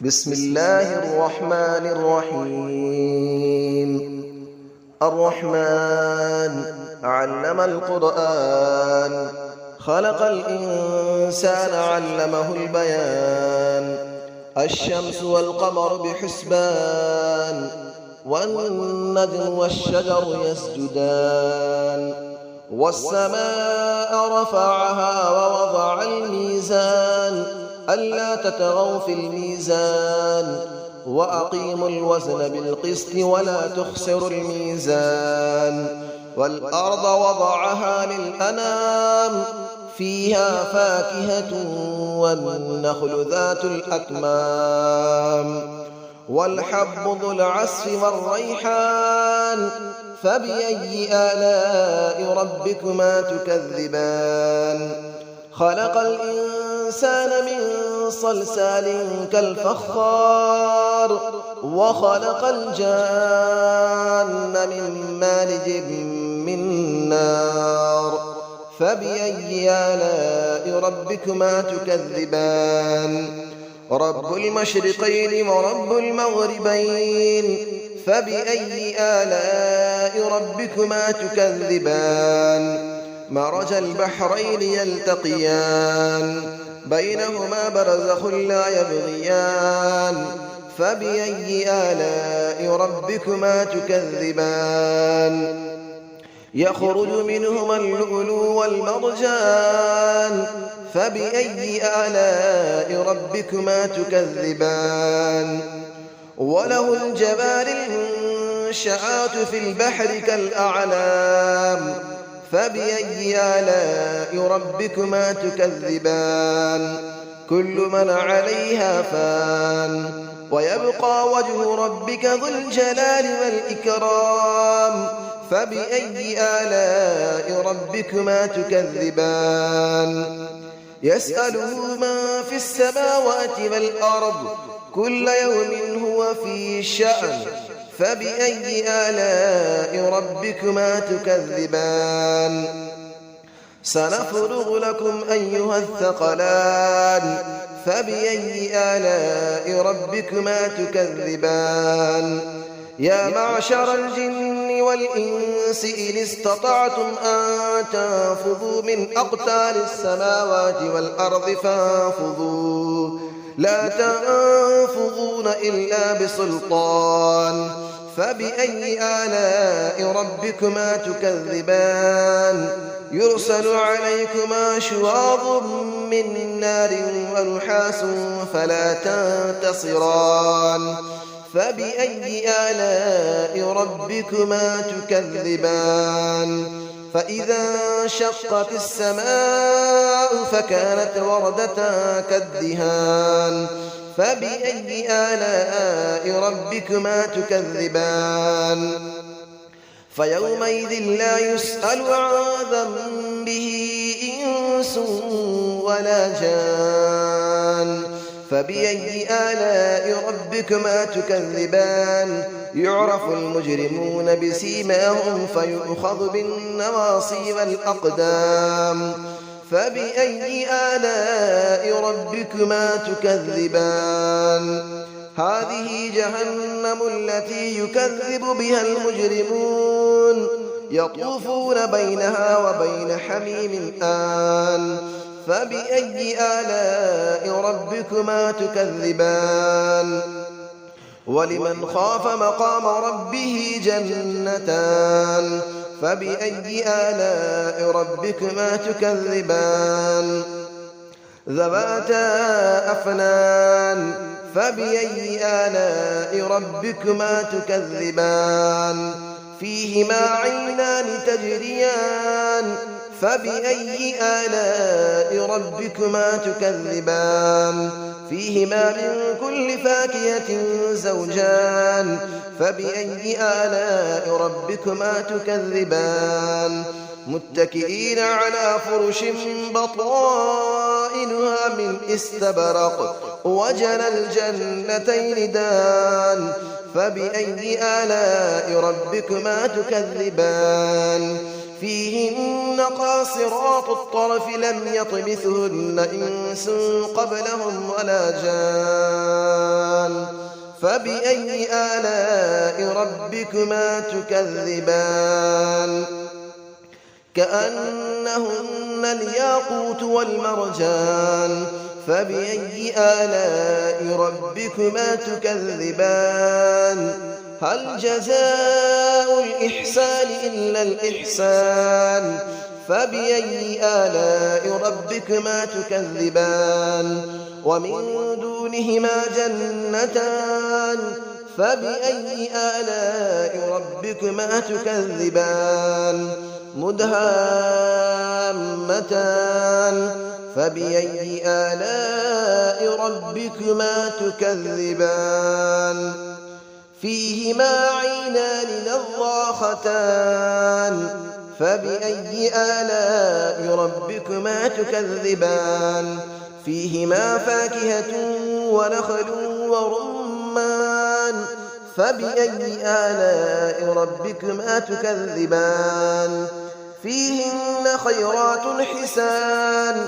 بسم الله الرحمن الرحيم. الرحمن علم القرآن، خلق الإنسان علمه البيان. الشمس والقمر بحسبان، والنجم والشجر يسجدان. والسماء رفعها ووضع الميزان، ألا تطغوا في الميزان، وأقيموا الوزن بالقسط ولا تخسروا الميزان. والأرض وضعها للأنام، فيها فاكهة والنخل ذات الأكمام. والحب ذو العصف والريحان، فبأي آلاء ربكما تكذبان. خلق الإنسان من صلصال كالفخار، وخلق الجان من مارج من نار. فبأي آلاء ربكما تكذبان. رب المشرقين ورب المغربين، فبأي آلاء ربكما تكذبان. مرج البحرين يلتقيان، بينهما برزخ لا يبغيان. فبأي آلاء ربكما تكذبان. يخرج منهما اللؤلؤ والمرجان، فبأي آلاء ربكما تكذبان. وله الجوار المنشآت في البحر كالأعلام، فبأي آلاء ربكما تكذبان. كل من عليها فان، ويبقى وجه ربك ذو الجلال والإكرام. فبأي آلاء ربكما تكذبان. يسأله من في السماوات والأرض، كل يوم هو في شأن. فبأي آلاء ربكما تكذبان. سنفرغ لكم أيها الثقلان، فبأي آلاء ربكما تكذبان. يا معشر الجن والإنس إن استطعتم أن تنفذوا من أقطار السماوات والأرض فانفذوا، لا تنفذون إلا بسلطان. فبأي آلاء ربكما تكذبان. يرسل عليكما شواظ من نار ونحاس فلا تنتصران. فبأي آلاء ربكما تكذبان. فإذا انشقت السماء فكانت وردة كالدهان. فبأي آلاء ربكما تكذبان. فيومئذ لا يسأل عن ذنبه إنس ولا جان. فبأي آلاء ربكما تكذبان. يعرف المجرمون بسيماهم فيؤخذ بالنواصي والأقدام. فبأي آلاء ربكما تكذبان. هذه جهنم التي يكذب بها المجرمون، يطوفون بينها وبين حميم آن. فبأي آلاء ربكما تكذبان. ولمن خاف مقام ربه جنتان. فبأي آلاء ربكما تكذبان. ذواتا أفنان. فبأي آلاء ربكما تكذبان. فيهما عينان تجريان. فبأي آلاء ربكما تكذبان. فيهما من كل فاكهة زوجان. فبأي آلاء ربكما تكذبان. متكئين على فرش بطائنها من استبرق، وجنى الجنتين دان. فبأي آلاء ربكما تكذبان. فيهن قاصرات الطرف لم يطمثهن إنس قبلهم ولا جان. فبأي آلاء ربكما تكذبان كأنهن الياقوت والمرجان فبأي آلاء ربكما تكذبان هل جزاء الإحسان إلا الإحسان فبأي آلاء ربكما تكذبان ومن دونهما جنتان فبأي آلاء ربكما تكذبان مدهامتان فبأي آلاء ربكما تكذبان فيهما عينان نضاختان فبأي آلاء ربكما تكذبان فيهما فاكهة ونخل ورمان فبأي آلاء ربكما تكذبان فيهن خيرات حسان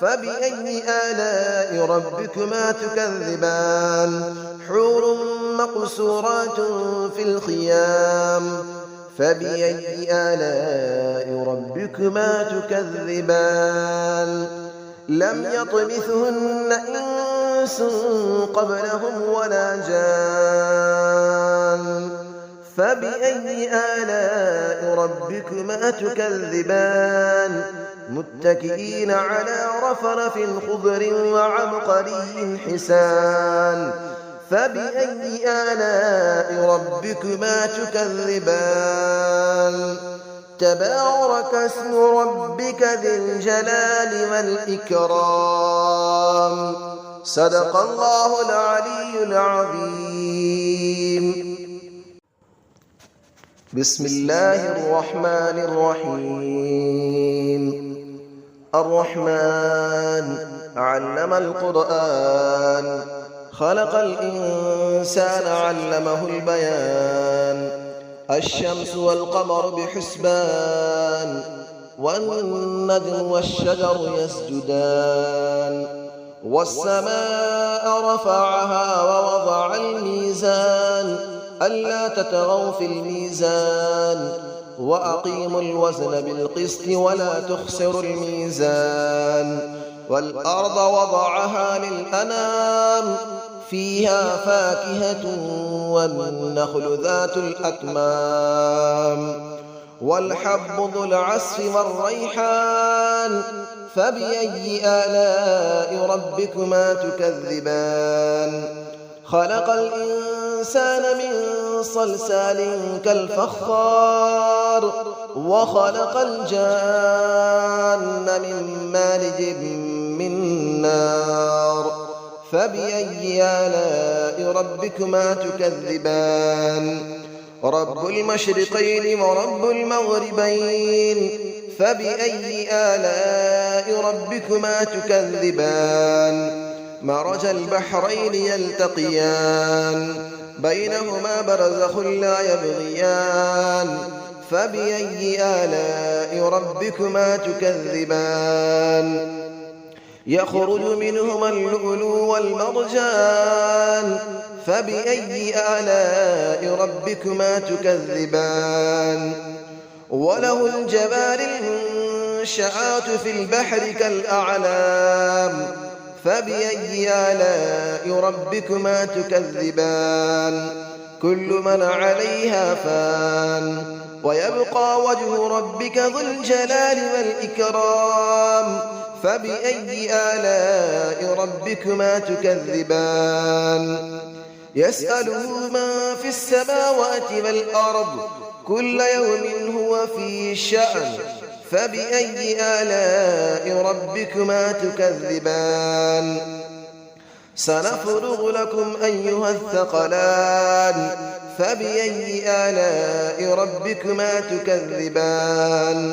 فبأي آلاء ربكما تكذبان حور مقصورات في الخيام فبأي آلاء ربكما تكذبان لم يطمثهن إنس قبلهم ولا جان فبأي آلاء ربكما تكذبان متكئين على رفرف خضر وعبقري حسان فبأي آلاء ربكما تكذبان تبارك اسم ربك ذي الجلال والإكرام صدق الله العلي العظيم بسم الله الرحمن الرحيم الرحمن علم القرآن خلق الإنسان علمه البيان الشمس والقمر بحسبان والنجم والشجر يسجدان والسماء رفعها ووضع الميزان ألا تطغوا في الميزان وأقيموا الوزن بالقسط ولا تخسروا الميزان والأرض وضعها للأنام فيها فاكهة والنخل ذات الأكمام والحب ذو العصف والريحان فبأي آلاء ربكما تكذبان خلق الإنسان من صلصال كالفخار وخلق الجان من مارج من نار فبأي آلاء ربكما تكذبان رب المشرقين ورب المغربين فبأي آلاء ربكما تكذبان مرج البحرين يلتقيان بينهما برزخ لا يبغيان فبأي آلاء ربكما تكذبان يخرج منهما اللؤلؤ والمرجان فبأي آلاء ربكما تكذبان وله الجبال المنشآت في البحر كالأعلام فبأي آلاء ربكما تكذبان كل من عليها فان ويبقى وجه ربك ذو الجلال والإكرام فبأي آلاء ربكما تكذبان يسأله من في السماوات والأرض كل يوم هو في شأن فبأي آلاء ربكما تكذبان سنفرغ لكم أيها الثقلان فبأي آلاء ربكما تكذبان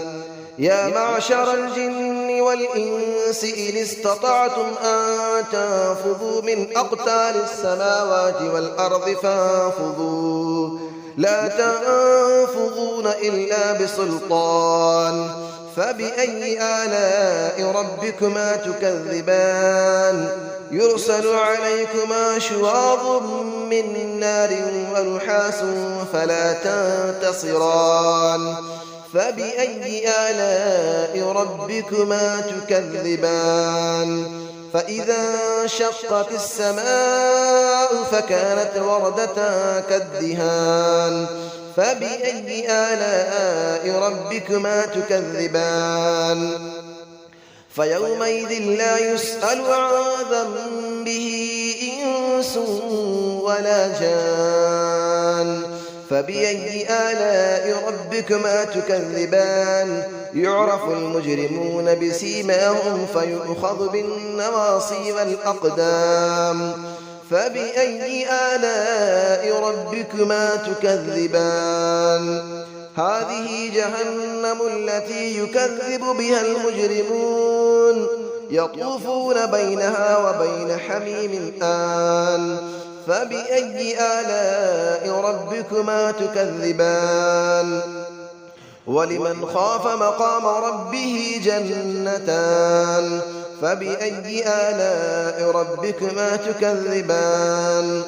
يا معشر الجن والإنس إن استطعتم أن تنفذوا من أقطار السماوات والأرض فانفذوا لا تنفذون إلا بسلطان فبأي آلاء ربكما تكذبان يرسل عليكما شواظ من نار ونحاس فلا تنتصران فبأي آلاء ربكما تكذبان فإذا انشقت السماء فكانت وردة كالدهان فبأي آلاء ربكما تكذبان فيومئذ لا يسأل عن ذنبه إنس ولا جان فبأي آلاء ربكما تكذبان يعرف المجرمون بسيماهم فيؤخذ بالنواصي والأقدام فبأي آلاء ربكما تكذبان هذه جهنم التي يكذب بها المجرمون يطوفون بينها وبين حميم آن فبأي آلاء ربكما تكذبان ولمن خاف مقام ربه جنتان فبأي آلاء ربكما تكذبان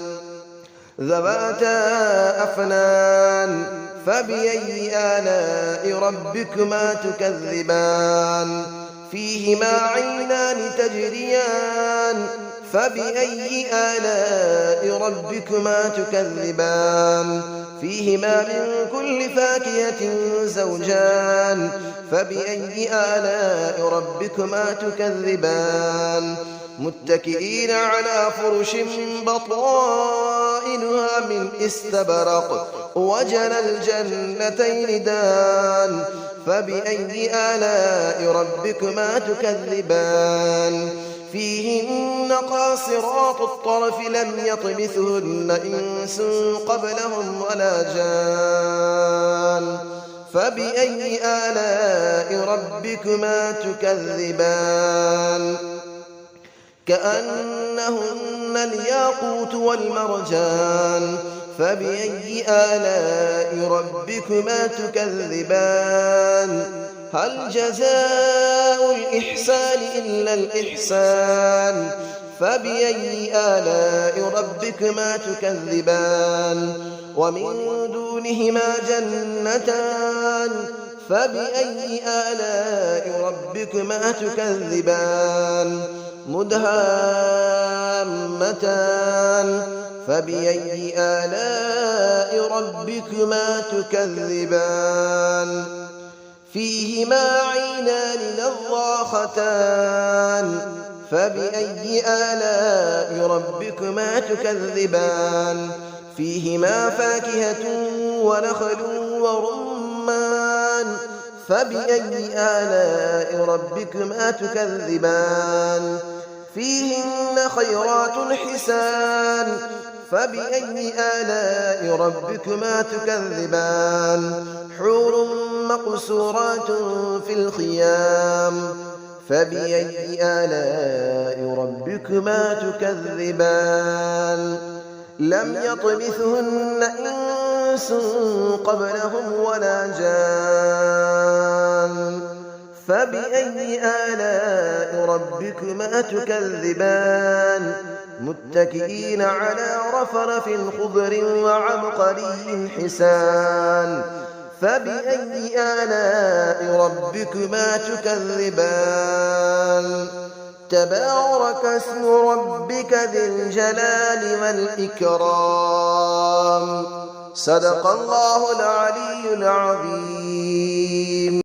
ذواتا أفنان فبأي آلاء ربكما تكذبان فيهما عينان تجريان فبأي آلاء ربكما تكذبان فيهما من كل فاكهة زوجان فبأي آلاء ربكما تكذبان متكئين على فرش بطائنها من استبرق وجنى الجنتين دان فبأي آلاء ربكما تكذبان فيهن قاصرات الطرف لم يطمثهن إنس قبلهم ولا جان فبأي آلاء ربكما تكذبان كأنهن الياقوت والمرجان فبأي آلاء ربكما تكذبان هل جزاء الإحسان إلا الإحسان فبأي آلاء ربكما تكذبان ومن دونهما جنتان فبأي آلاء ربكما تكذبان مدهامتان فبأي آلاء ربكما تكذبان فيهما عينان نضاختان فبأي آلاء ربكما تكذبان فيهما فاكهة ونخل ورمان فبأي آلاء ربكما تكذبان فيهن خيرات حسان فبأي آلاء ربكما تكذبان حور مقصورات في الخيام فبأي آلاء ربكما تكذبان لم يطمثهن إنس قبلهم ولا جان فبأي آلاء ربكما تكذبان متكئين على رفرف خضر وعبقري حسان فبأي آلاء ربكما تكذبان تبارك اسم ربك ذي الجلال والإكرام صدق الله العلي العظيم.